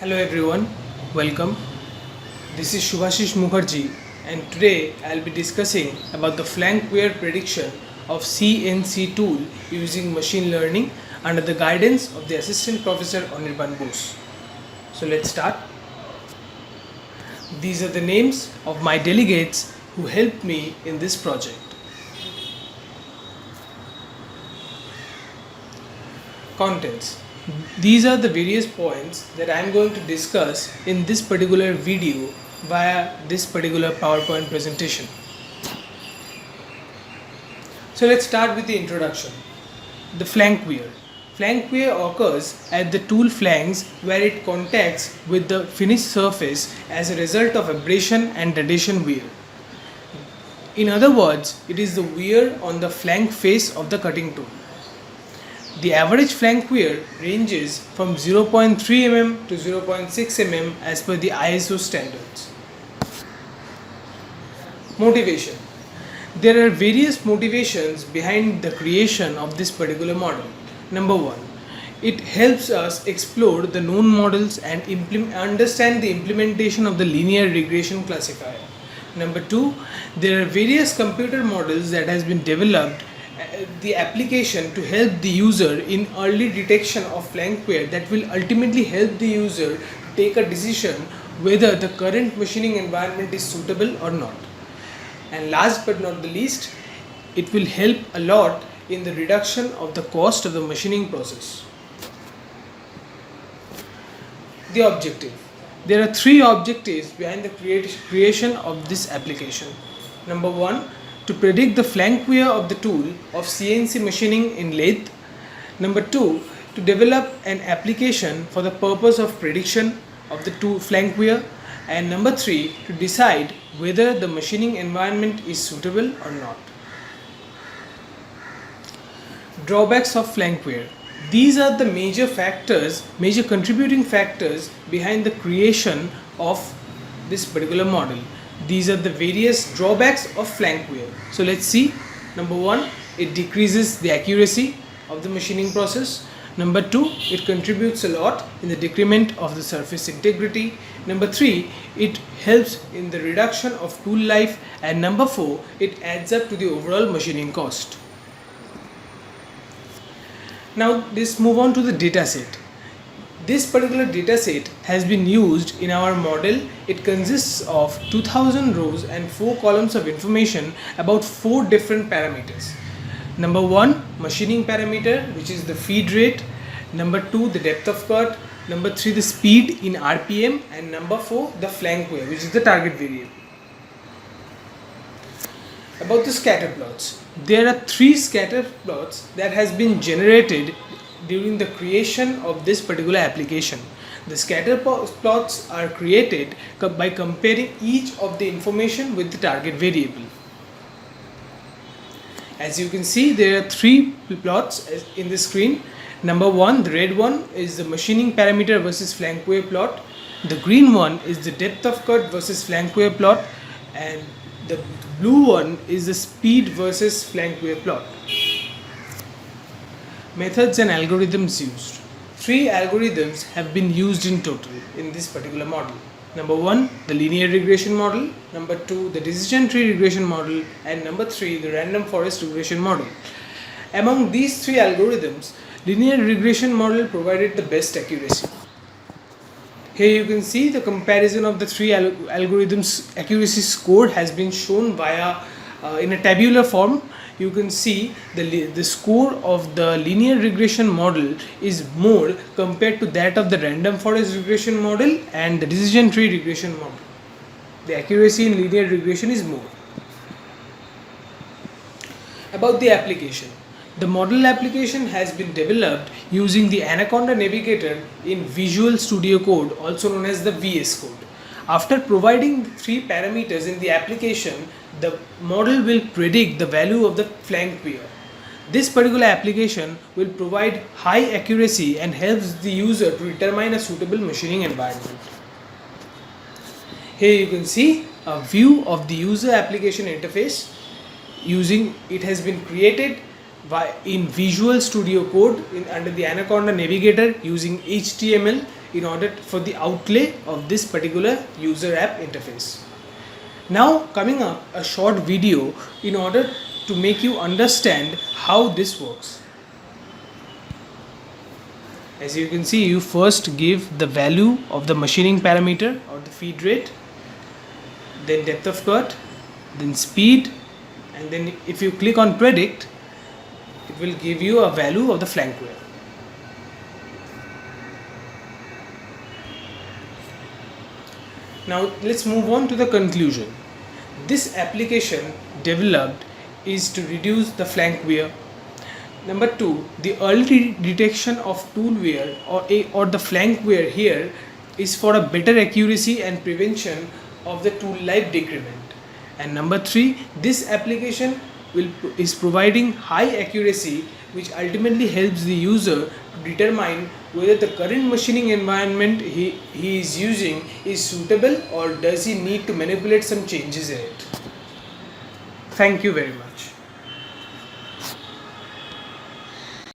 Hello everyone, welcome. This is Shubhashish Mukherjee and today I'll be discussing about the flank wear prediction of CNC tool using machine learning under the guidance of the Assistant Professor Anirban Bose. So let's start. These are the names of my delegates who helped me in this project. Contents. These are the various points that I am going to discuss in this particular video via this particular PowerPoint presentation. So let's start with the introduction. The flank wear. Flank wear occurs at the tool flanks where it contacts with the finished surface as a result of abrasion and adhesion wear. In other words, it is the wear on the flank face of the cutting tool. The average flank wear ranges from 0.3 mm to 0.6 mm as per the ISO standards. Motivation. There are various motivations behind the creation of this particular model. Number one, it helps us explore the known models and understand the implementation of the linear regression classifier. Number two, there are various computer models that has been developed the application to help the user in early detection of flank wear that will ultimately help the user to take a decision whether the current machining environment is suitable or not. And last but not the least, it will help a lot in the reduction of the cost of the machining process. The objective. There are three objectives behind the creation of this application. Number one, to predict the flank wear of the tool of CNC machining in lathe. Number two, to develop an application for the purpose of prediction of the tool flank wear. And number three, to decide whether the machining environment is suitable or not. Drawbacks of flank wear. These are the major contributing factors behind the creation of this particular model. These are the various drawbacks of flank wear. So let's see. Number one, it decreases the accuracy of the machining process. Number two, it contributes a lot in the decrement of the surface integrity. Number three, it helps in the reduction of tool life. And number four, it adds up to the overall machining cost. Now let's move on to the data set. This particular dataset has been used in our model. It consists of 2000 rows and 4 columns of information about 4 different parameters. Number 1, machining parameter, which is the feed rate. Number 2, the depth of cut. Number 3, the speed in RPM. And number 4, the flank wear, which is the target variable. About the scatter plots. There are 3 scatter plots that has been generated during the creation of this particular application. The scatter plots are created by comparing each of the information with the target variable. As you can see, there are 3 plots in the screen. Number 1, the red one is the machining parameter versus flank wear plot. The green one is the depth of cut versus flank wear plot, and the blue one is the speed versus flank wear plot. Methods and algorithms used. 3 algorithms have been used in total in this particular model. Number 1, the linear regression model. Number 2, the decision tree regression model. And number 3, the random forest regression model. Among these 3 algorithms, linear regression model provided the best accuracy. Here you can see the comparison of the 3 algorithms accuracy score has been shown via in a tabular form. You can see the score of the linear regression model is more compared to that of the random forest regression model and the decision tree regression model. The accuracy in linear regression is more. About the application. The model application has been developed using the Anaconda Navigator in Visual Studio Code, also known as the VS Code. After providing 3 parameters in the application, the model will predict the value of the flank wear. This particular application will provide high accuracy and helps the user to determine a suitable machining environment. Here you can see a view of the user application interface. It has been created in Visual Studio Code under the Anaconda Navigator using HTML. in order for the outlay of this particular user app interface. Now coming up a short video in order to make you understand how this works. As you can see, you first give the value of the machining parameter or the feed rate, then depth of cut, then speed, and then if you click on predict, it will give you a value of the flank wear. Now let's move on to the conclusion. This application developed is to reduce the flank wear. Number 2, the early detection of tool wear or the flank wear here is for a better accuracy and prevention of the tool life decrement. And number 3, this application is providing high accuracy, which ultimately helps the user to determine whether the current machining environment he is using is suitable or does he need to manipulate some changes in it. Thank you very much.